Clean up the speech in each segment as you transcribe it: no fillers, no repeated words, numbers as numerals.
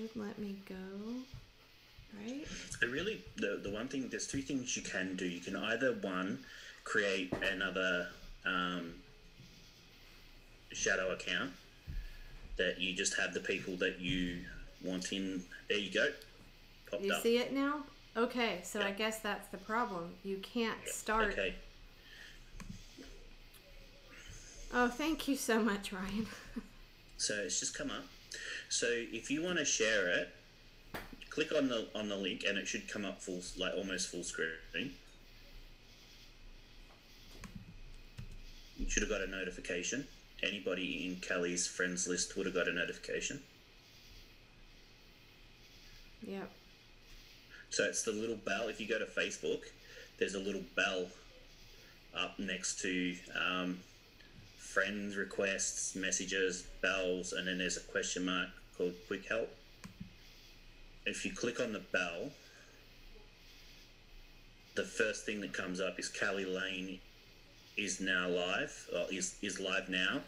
should let me go, right? The one thing, there's two things you can do. You can either, one, create another shadow account that you just have the people that you want in. There you go. Popped You up. see it now? Okay, so Yeah. I guess that's the problem. You can't start. Okay. Oh, thank you so much, Ryan. So it's just come up. So if you want to share it, click on the link and it should come up full, like almost full screen. You should have got a notification. Anybody in Kelly's friends list would have got a notification. Yep. So it's the little bell. If you go to Facebook, there's a little bell up next to friends, requests, messages, bells, and then there's a question mark called Quick Help. If you click on the bell, the first thing that comes up is Callie Lane is now live, or is live now.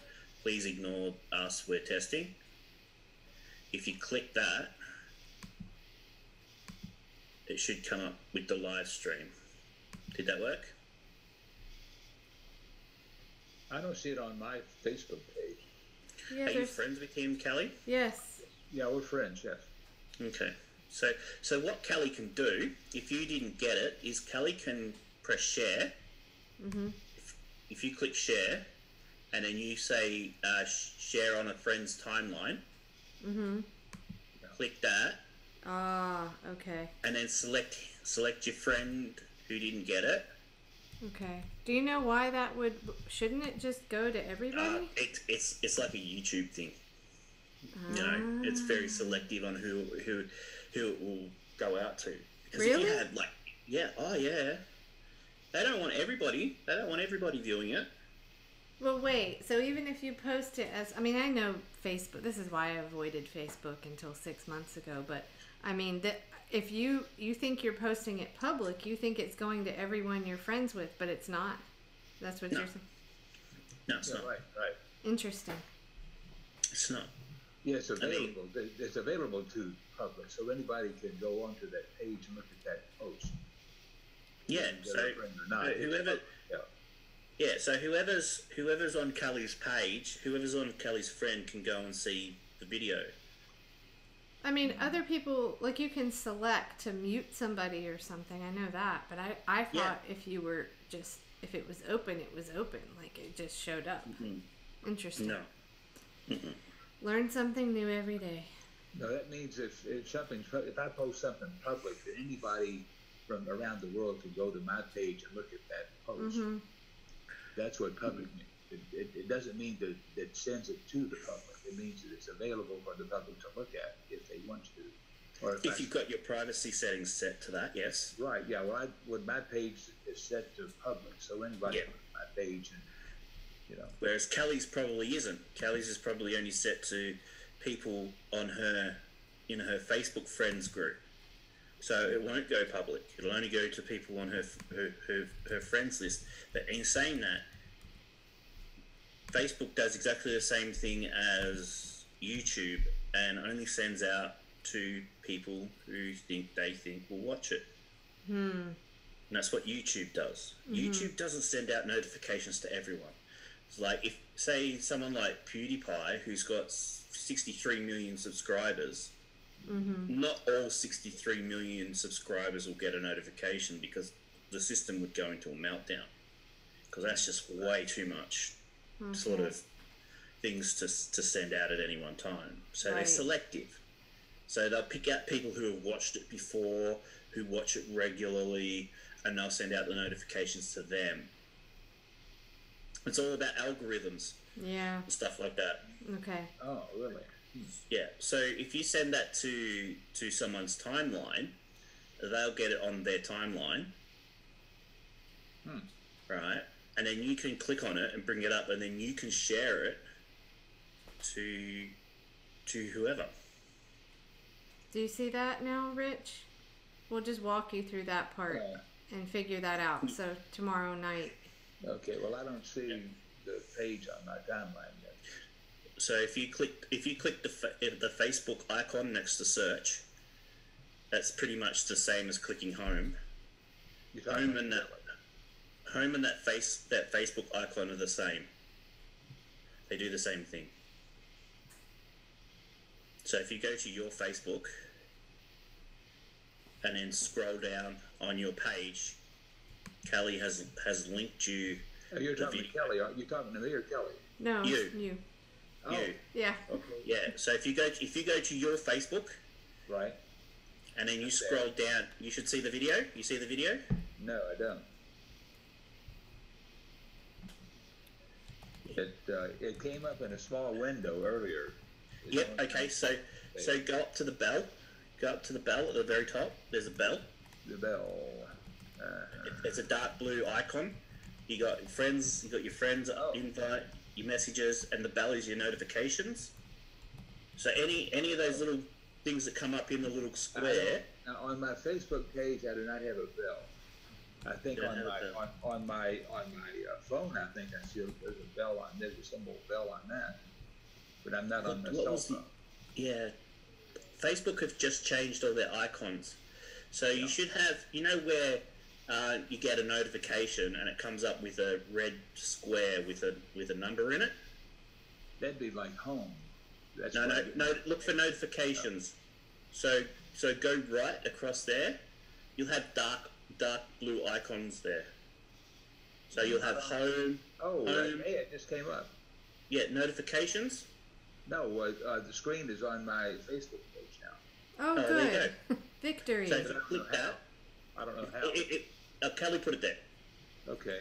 Please ignore us, we're testing. If you click that, it should come up with the live stream. Did that work? I don't see it on my Facebook page. Yeah, Are you friends with him, Callie? Yes. Yeah, we're friends, yes. Okay. So what Callie can do, if you didn't get it, is Callie can press share. Mm-hmm. If you click share, and then you say share on a friend's timeline, Mm-hmm. click that, Ah, okay. and then select your friend who didn't get it. Okay. Do you know why that would... Shouldn't it just go to everybody? It's like a YouTube thing. You know, it's very selective on who it will go out to. Because Really? if you had yeah. They don't want everybody viewing it. Well, wait. So even if you post it as... I mean, I know Facebook... This is why I avoided Facebook until 6 months ago. But, I mean, if you think you're posting it public, you think it's going to everyone you're friends with, but it's not. That's what you're saying? No, it's not. Right. Interesting. It's not. Yeah, it's available. It's available to public, so anybody can go onto that page and look at that post. Yeah, Whether so they're a friend or not. whoever... Yeah. Yeah, so whoever's on Callie's page, whoever's on Callie's friend can go and see the video. I mean, other people, like you can select to mute somebody or something. I know that. But I thought if you were just... If it was open, it was open. Like, it just showed up. Mm-mm. Interesting. No. Mm-mm. Learn something new every day. No, that means if I post something public, that anybody from around the world can go to my page and look at that post. Mm-hmm. That's what public means. It doesn't mean that it sends it to the public. It means that it's available for the public to look at if they want to. Or If you've got your privacy settings set to that, yes. Right, yeah. Well, my page is set to public, so anybody can look at my page and, you know. Whereas Callie's probably isn't. Callie's is probably only set to people in her Facebook friends group. So it won't go public. It'll only go to people on her friends list. But in saying that, Facebook does exactly the same thing as YouTube and only sends out to people who they think will watch it. And that's what YouTube does. YouTube doesn't send out notifications to everyone. It's like, if, say, someone like PewDiePie, who's got 63 million subscribers, not all 63 million subscribers will get a notification, because the system would go into a meltdown. Because that's just way too much sort of things to send out at any one time. So they're selective. So they'll pick out people who have watched it before, who watch it regularly, and they'll send out the notifications to them. It's all about algorithms. Yeah. And stuff like that. Okay. Oh, really? Yeah. So if you send that to someone's timeline, they'll get it on their timeline. Right? And then you can click on it and bring it up, and then you can share it to whoever. Do you see that now, Rich? We'll just walk you through that part and figure that out. So tomorrow night. Okay, well, I don't see the page on my timeline yet. So if you click the Facebook icon next to search, that's pretty much the same as clicking home. Home and that Facebook icon are the same. They do the same thing. So if you go to your Facebook and then scroll down on your page, Kelly has linked you. Oh, you're talking to Kelly. Are you talking to me or Kelly? No, you. Oh. You. Yeah. Okay. Yeah. So if you go to your Facebook, Right. and then you scroll down, you should see the video. You see the video? No, I don't. It came up in a small window earlier. Yep. Okay. So go up to the bell. Go up to the bell at the very top. There's a bell. The bell. It's a dark blue icon. You got friends. You got your friends invite, your messages, and the bell is your notifications. So any of those little things that come up in the little square. Now on my Facebook page, I do not have a bell. I think on my phone, I think I see there's a bell on. There's a symbol bell on that, but I'm not on the cell phone. Yeah, Facebook have just changed all their icons, so you should have. You know where you get a notification and it comes up with a red square with a number in it. That'd be like home. That's no. Look for notifications. So go right across there. You'll have dark blue icons there. So you'll have home. Oh, home. Hey, it just came up. Yeah, notifications. No, the screen is on my Facebook page now. Oh, There good. you go. Victory. So if you click that, I don't know how. Kelly put it there. Okay.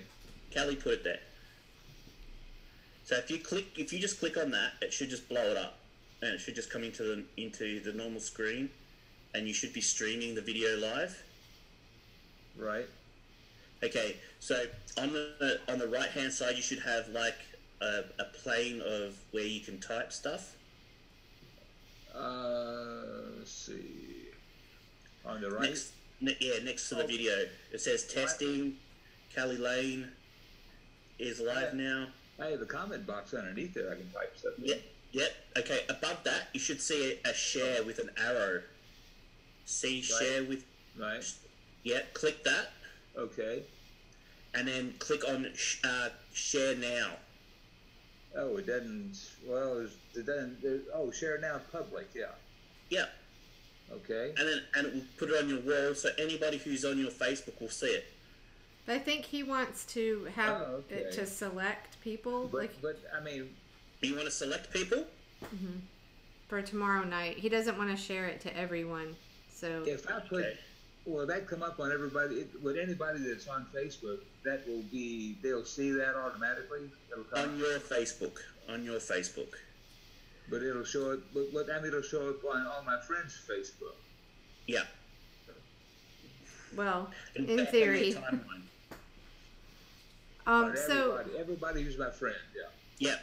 Kelly put it there. So if you just click on that, it should just blow it up, and it should just come into the normal screen, and you should be streaming the video live. Right. Okay, so on the right hand side, you should have like a plane of where you can type stuff. Let's see. On the right. Next to the video, it says testing. Kelly Lane is live now. I have a comment box underneath there. I can type stuff in. Yep. Okay, above that, you should see a share with an arrow. See share with. Right. Yeah, click that. Okay. And then click on share now. Oh, it doesn't. Well, it doesn't. Oh, share now public. Yeah. Yeah. Okay. And it will put it on your wall, so anybody who's on your Facebook will see it. I think he wants to have it to select people. But I mean, you want to select people? Mm-hmm. For tomorrow night. He doesn't want to share it to everyone. So if I put, will that come up on everybody? With anybody that's on Facebook, that will be, they'll see that automatically? It'll come on your Facebook. On your Facebook. But it'll show it, it'll show up on all my friends' Facebook. Yeah. Well, in theory. So everybody who's my friend, yeah. Yeah.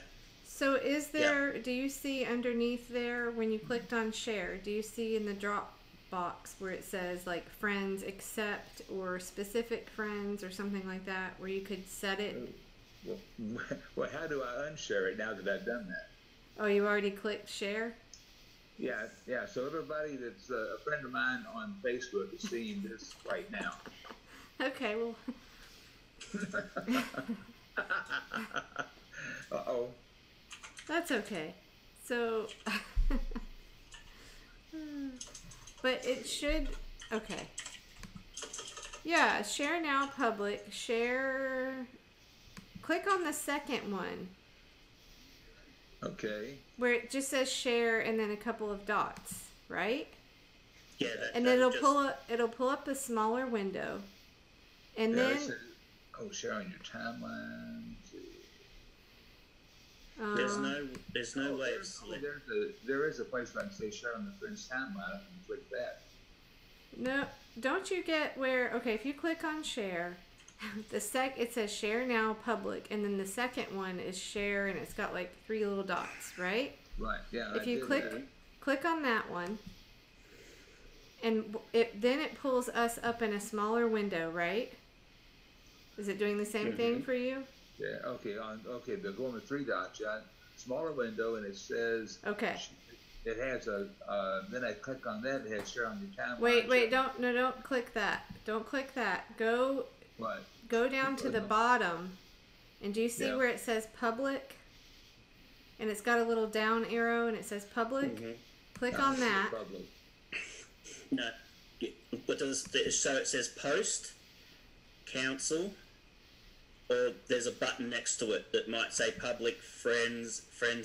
So is there, do you see underneath there, when you clicked on share, do you see in the drop box where it says like friends accept or specific friends or something like that, where you could set it? Well, how do I unshare it now that I've done that? Oh, you already clicked share? Yeah. So everybody that's a friend of mine on Facebook is seeing this right now. Okay, well. Uh-oh. That's okay. So, but it should, okay. Yeah, share now public, share, click on the second one. Okay. Where it just says share and then a couple of dots, right? Yeah. And then it'll pull up a smaller window. And then share on your timeline. There's no way of selecting. There is a place where I can say share on the friend's timeline. I can click that. No, don't you get where? Okay, if you click on share, it says share now public, and then the second one is share, and it's got like 3 little dots, right? Right. Yeah. If you click on that one, and then it pulls us up in a smaller window, right? Is it doing the same thing for you? Yeah. Okay. They're going with 3 dots. Yeah. smaller window, and it says. Okay. It has a. Then I click on that. It has share on your timeline. Wait, don't click that. Don't click that. Go. What? Go down to the bottom, and do you see where it says public? And it's got a little down arrow, and it says public. Mm-hmm. Click on that. Public. No. What does so it says post, cancel, or there's a button next to it that might say public, friends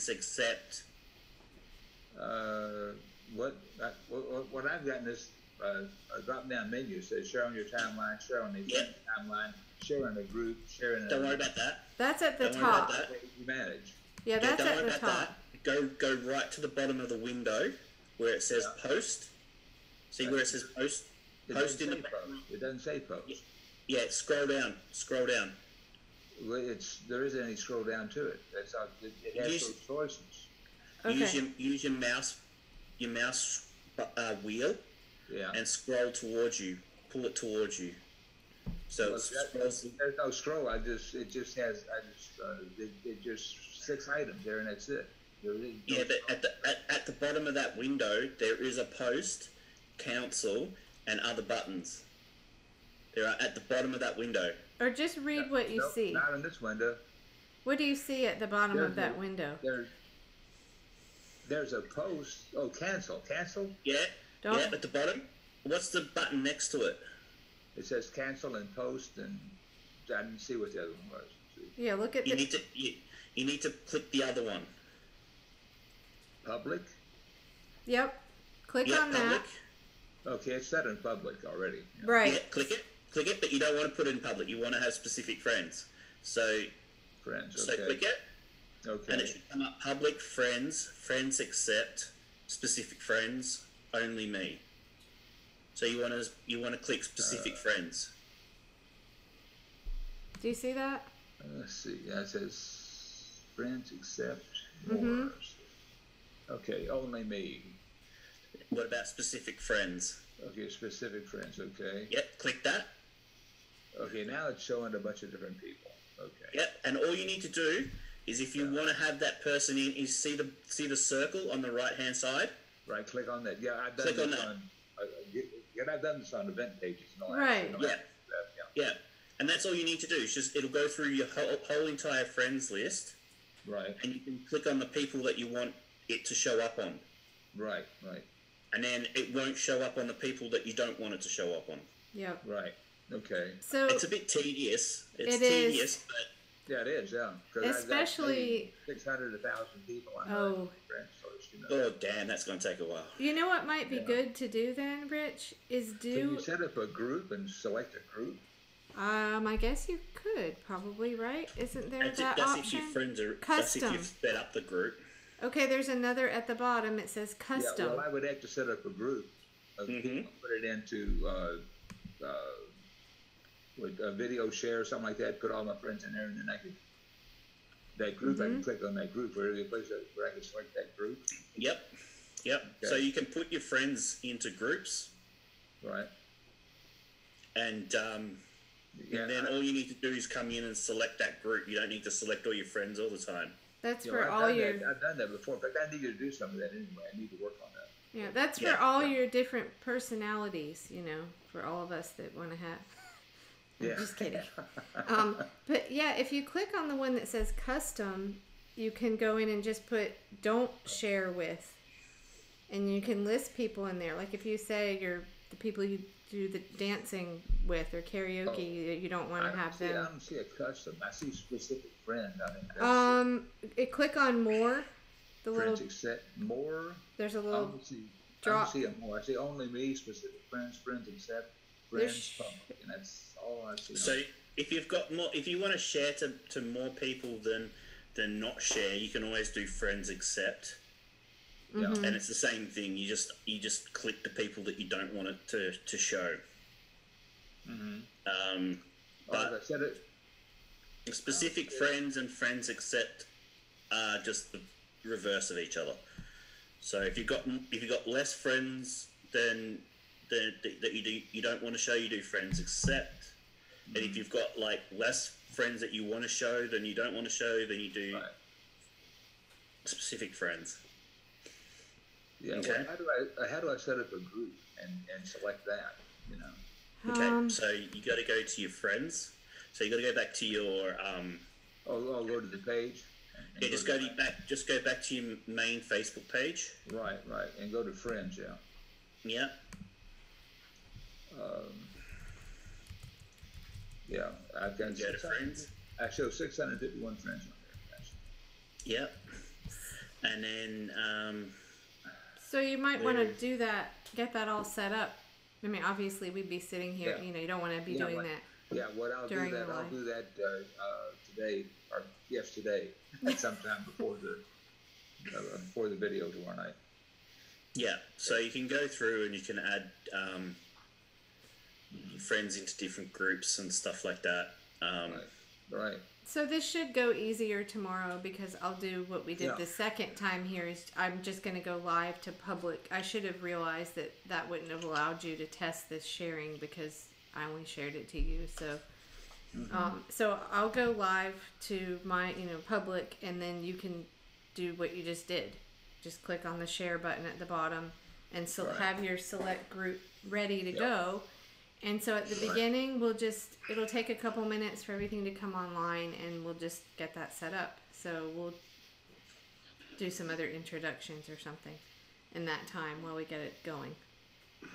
accept. What I've gotten is a drop down menu says share on your timeline, share on the timeline, share in a group, share in a. Don't worry about that. That's at the Don't top. Worry about that. You manage. Yeah, that's don't at worry the about top. That. Go right to the bottom of the window where it says post. See where it says post? Post in the post. It doesn't say post. Yeah, scroll down. Scroll down. Well, there isn't any scroll down to it. That's how it has those choices. Okay. Use your mouse wheel. Yeah. And scroll towards you. Pull it towards you. So there's no scroll. It just 6 items there, and that's it. But at the bottom of that window, there is a post, council, and other buttons. There are at the bottom of that window. Or just read what you see. Not in this window. What do you see at the bottom of that window? There's a post. Oh, cancel. Cancel? Yeah. Yeah, at the bottom. What's the button next to it? It says cancel and post, and I didn't see what the other one was. Yeah, look at you need to click the other one. Public? Yep. Click on public. that. Okay, it's set in public already. Right. Yeah, click it, but you don't want to put it in public. You want to have specific friends. So friends, okay. So click it. Okay. And it should come up public, friends accept, specific friends, only me. So you want to click specific friends. Do you see that? Let's see. Yeah, it says friends accept more. Okay, only me. What about specific friends? Okay, specific friends. Okay. Yep, click that. Okay, now it's showing a bunch of different people. Okay. Yep, and all you need to do is if you want to have that person in, is see the circle on the right hand side. Right, click on that. Yeah, I've done click this on that. I've done this on event pages and all right. that. Yeah. And that's all you need to do. It's just it'll go through your whole entire friends list. Right. And you can click on the people that you want it to show up on. Right. And then it won't show up on the people that you don't want it to show up on. Yep. Right. Okay. So it's a bit tedious. It's tedious, but yeah, it is. Yeah. Especially 600 to 1,000 people. On friends list, Oh damn, that's going to take a while. You know what might be good to do then, Rich, is Can you set up a group and select a group? I guess you could probably, right? Isn't there that's that that's option? If your friends are custom. That's if you've set up the group. Okay, there's another at the bottom. It says custom. Yeah, well, I would have to set up a group of people, put it into with a video share or something like that. Put all my friends in there, and then I could that group. I can click on that group where I can select that group. Yep. Okay. So you can put your friends into groups. Right. And then all you need to do is come in and select that group. You don't need to select all your friends all the time. That's for all your. I've done that before. In fact, I need to do some of that anyway. I need to work on that. Yeah, that's for all your different personalities. For all of us that want to have. I'm just kidding. But yeah, if you click on the one that says custom, you can go in and just put don't share with, and you can list people in there. Like if you say you're the people you do the dancing with or karaoke, you don't want to have them. I don't see a custom. I see specific friend. I think click on more. The friends little accept more. There's a little drop. I see more. I see only me, specific friends accept, friends public, and that's all I see. So if you've got more, if you want to share to more people than not share, you can always do friends accept. Yeah. And it's the same thing. You just click the people that you don't want it to show. But I said it. Specific friends and friends accept are just the reverse of each other. So if you've got less friends than that you don't want to show, you do friends accept. And if you've got like less friends that you want to show than you don't want to show, then you do specific friends. Yeah. Okay. Well, how do I set up a group and select that? You know. Okay. So you got to go to your friends. So you got to go back to your I'll go to the page. Yeah, just go back to your main Facebook page. Right, and go to friends. Yeah. Yeah. Yeah, I've got go to friends. I show 651 friends on there. Yep. And then so you might want to do that, get that all set up. I mean, obviously we'd be sitting here, Yeah. You don't want to be doing that. Yeah, I'll do that today, or today, sometime before the video tomorrow night. Yeah, so you can go through and you can add friends into different groups and stuff like that. Right. So this should go easier tomorrow because I'll do what we did the second time here. Is I'm just going to go live to public. I should have realized that wouldn't have allowed you to test this sharing because I only shared it to you. So, so I'll go live to my public, and then you can do what you just did. Just click on the share button at the bottom, and have your select group ready to go. And so at the beginning, it'll take a couple minutes for everything to come online, and we'll just get that set up. So we'll do some other introductions or something in that time while we get it going.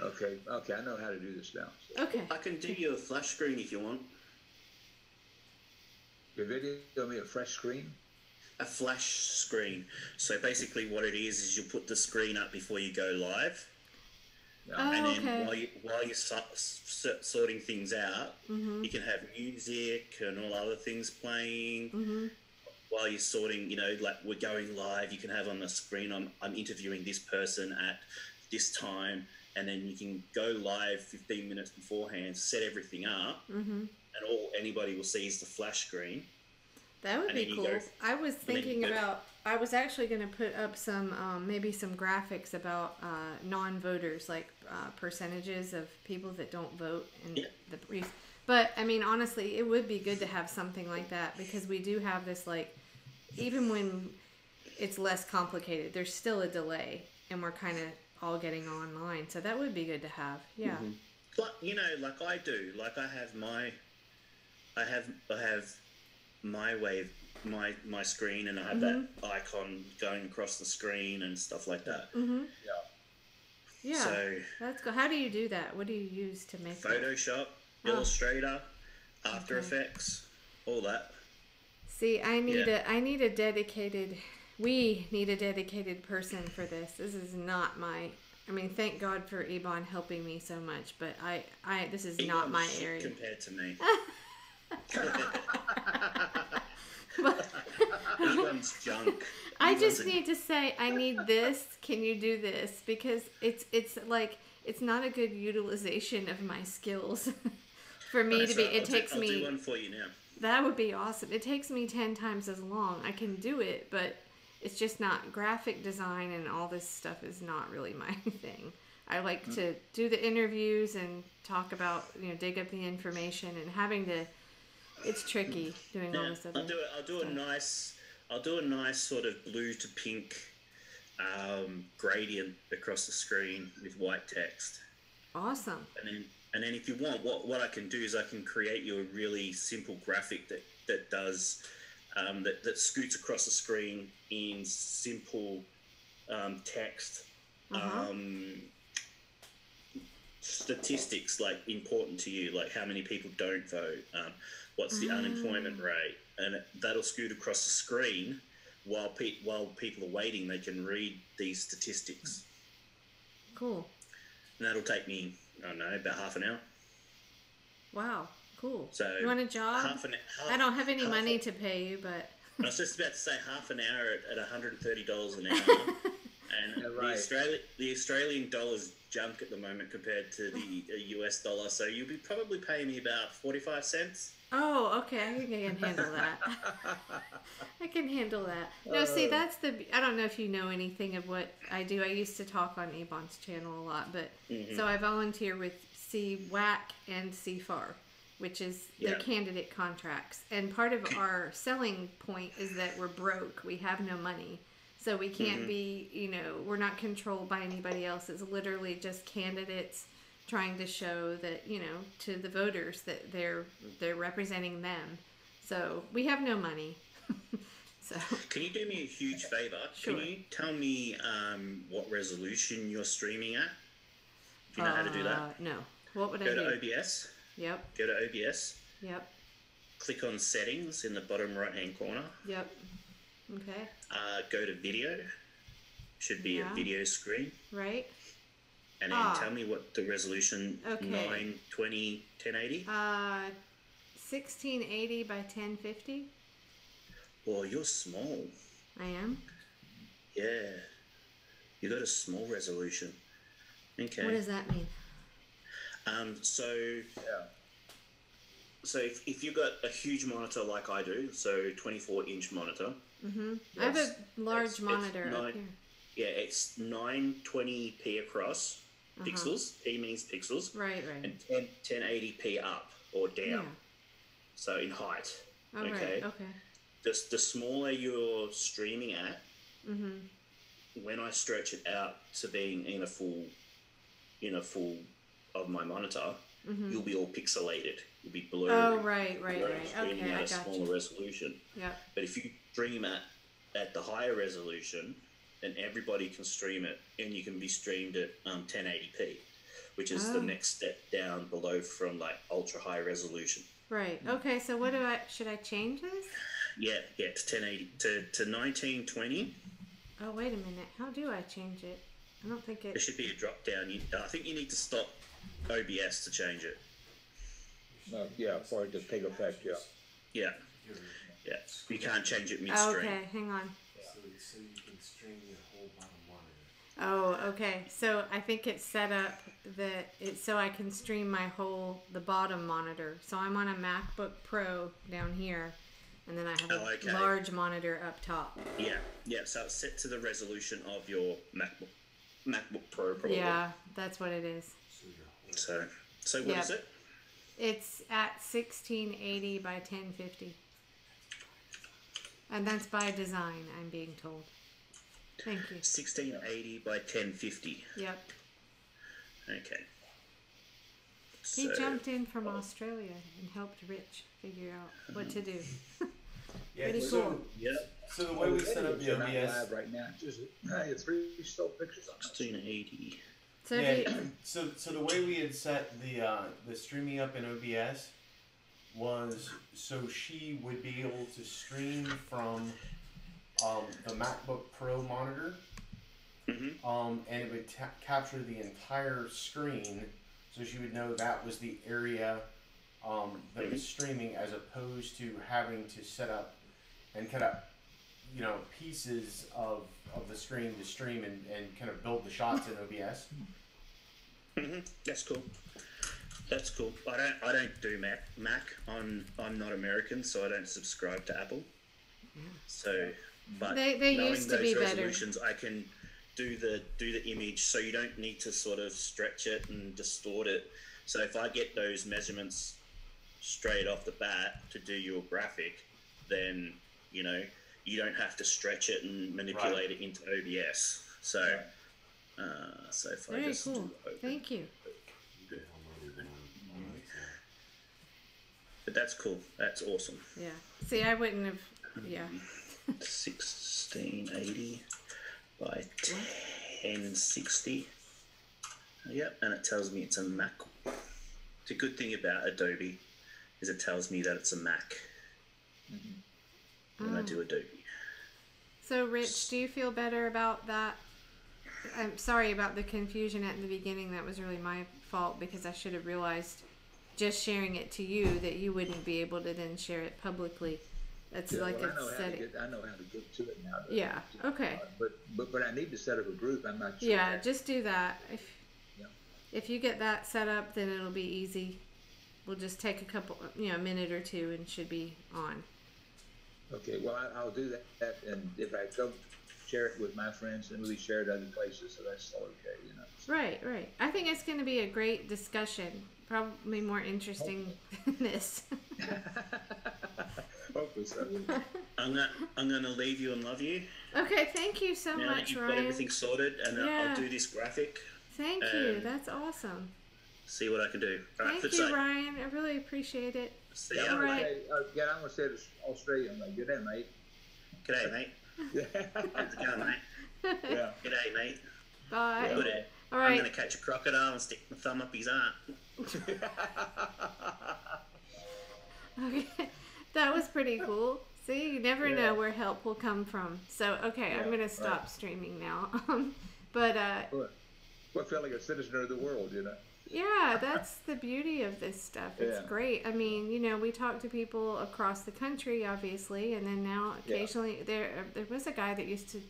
Okay, I know how to do this now. So. Okay. I can do you a flash screen if you want. Your video me a fresh screen? A flash screen. So basically what it is you put the screen up before you go live. Oh, and then while you're sorting things out, you can have music and all other things playing. While you're sorting, like we're going live, you can have on the screen, I'm interviewing this person at this time, and then you can go live 15 minutes beforehand, set everything up, and all anybody will see is the flash screen. That would be cool. I was thinking I was actually going to put up some, maybe some graphics about non-voters, like percentages of people that don't vote in the brief. But, I mean, honestly, it would be good to have something like that because we do have this, like, even when it's less complicated, there's still a delay, and we're kind of all getting online. So that would be good to have. Yeah. Like, like I do. Like I have my wave, my screen, and I have that icon going across the screen and stuff like that. Yeah. So that's cool. How do you do that? What do you use to make Photoshop, Illustrator, After Effects, all that. See, I need a dedicated. We need a dedicated person for this. This is not my. I mean, thank God for Ebon helping me so much, but this is not my area compared to me. Ebon's junk. I just need to say I need this. Can you do this? Because it's like it's not a good utilization of my skills for me to be. I'll do one for you now. That would be awesome. It takes me 10 times as long. I can do it, but it's just not graphic design and all this stuff is not really my thing. I like to do the interviews and talk about, dig up the information and having to. It's tricky doing all this stuff. I'll do a nice sort of blue to pink gradient across the screen with white text. Awesome. And then if you want, what I can do is I can create you a really simple graphic that does that scoots across the screen in simple text. Statistics like important to you, like how many people don't vote, what's the unemployment rate, and that'll scoot across the screen while people are waiting. They can read these statistics. Cool. And that'll take me, I don't know, about half an hour. Wow, cool. So you want a job? I don't have any money to pay you, but I was just about to say half an hour at $130 an hour. And the Australian dollar's junk at the moment compared to the US dollar, so you'll be probably paying me about 45 cents. Oh, okay, I can handle that. I can handle that. No, see, that's I don't know if you know anything of what I do. I used to talk on Ebon's channel a lot, but so I volunteer with CWAC and CFAR, which is their candidate contracts. And part of our selling point is that we're broke. We have no money. So we can't be, you know, we're not controlled by anybody else. It's literally just candidates trying to show that, you know, to the voters that they're representing them. So we have no money. So can you do me a huge favor? Sure. Can you tell me what resolution you're streaming at? Do you know how to do that? No. What would I do? do? Go to OBS. Yep. Go to OBS. Yep. Click on settings in the bottom right hand corner. Yep. Okay. Go to video. Should be a video screen. Right. And then tell me what the resolution 920 1080. 1680 by 1050. Well, you're small. I am. Yeah. You got a small resolution. Okay. What does that mean? So if you've got a huge monitor like I do, so 24-inch monitor. Mm-hmm. I have a large monitor up here. Yeah, it's 920p across pixels. P means pixels. Right. And 1080p up or down. Yeah. So in height. Oh, okay. Right. Okay. The smaller you're streaming at, when I stretch it out to being in a full of my monitor, you'll be all pixelated. You'll be blurry. Oh, right. Streaming Okay, at I a got smaller you. resolution. Yeah. But if you stream at the higher resolution, then everybody can stream it, and you can be streamed at 1080p, which is the next step down below from like ultra high resolution. Right. Okay. So should I change this? Yeah, to 1080 to 1920. Oh, wait a minute. How do I change it? I don't think it. There should be a drop down. I think you need to stop OBS to change it. For it to take effect. Yeah. You can't change it midstream. Okay, hang on. So you can stream your whole bottom monitor. Oh, okay. So I think it's set up that it's so I can stream the bottom monitor. So I'm on a MacBook Pro down here, and then I have a large monitor up top. Yeah. So it's set to the resolution of your MacBook Pro, probably. Yeah, that's what it is. So what is it? It's at 1680 by 1050. And that's by design, I'm being told. Thank you. 1680 by 1050. Yep. Okay. He jumped in from Australia and helped Rich figure out what to do. Pretty cool. Yeah. So the way we set up the OBS live right now, just three still pictures on 1680. So so the way we had set the streaming up in OBS was so she would be able to stream from the MacBook Pro monitor, and it would capture the entire screen, so she would know that was the area that was streaming, as opposed to having to set up and kind of pieces of the screen to stream and kind of build the shots in OBS. That's cool. I don't do Mac. I'm not American, so I don't subscribe to Apple. So, but they knowing used to those be resolutions, I can do the image, so you don't need to sort of stretch it and distort it. So if I get those measurements straight off the bat to do your graphic, then you don't have to stretch it and manipulate it into OBS. So, so if very I just cool. do open, Thank you. But that's cool. That's awesome. Yeah. See, I wouldn't have. Yeah. 1680 by 1060. Yep, and it tells me it's a Mac. The good thing about Adobe is it tells me that it's a Mac when I do Adobe. So, Rich, do you feel better about that? I'm sorry about the confusion at the beginning. That was really my fault, because I should have realized just sharing it to you that you wouldn't be able to then share it publicly. That's like a setting. I know how to get to it now. Yeah. Okay. But I need to set up a group. I'm not sure. Yeah, just do that. If you get that set up, then it'll be easy. We'll just take a minute or two, and should be on. Okay. Well, I'll do that, and if I go share it with my friends, then we'll share it other places. So that's all okay, Right. I think it's going to be a great discussion. Probably more interesting than this. Hopefully so. I'm gonna leave you and love you. Okay, thank you so Now much, that you've Ryan. got everything sorted, and Yeah. I'll do this graphic. Thank you. That's awesome. See what I can do. All right, Thank you, Ryan. I really appreciate it. See Yeah, ya. I'm gonna Right. say, I'm gonna say this Australian, mate. Good day, mate. G'day, mate. Yeah. How's it going, mate? Yeah. G'day, mate. Bye. Good at. All I'm right. gonna catch a crocodile and stick my thumb up his arm. Okay. That was pretty cool. See, you never Yeah. know where help will come from. So, okay, I'm Yeah, going to stop right. streaming now. But, Well, I feel like a citizen of the world, you know. yeah, that's the beauty of this stuff. It's Yeah. great. I mean, you know, we talk to people across the country, obviously, and then now occasionally there was a guy that used to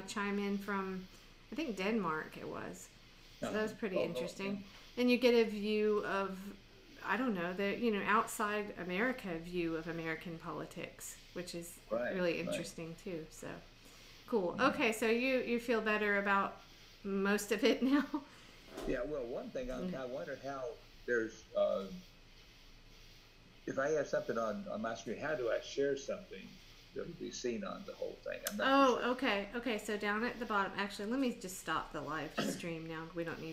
chime in from, I think Denmark it was. So that was pretty interesting. And you get a view of, I don't know, the outside America view of American politics, which is really interesting too. So cool. Okay, so you feel better about most of it now? Yeah, well, one thing I wonder how there's if I have something on my screen, how do I share something that will be seen on the whole thing? I'm not sure. Okay. So down at the bottom, actually, let me just stop the live stream now. We don't need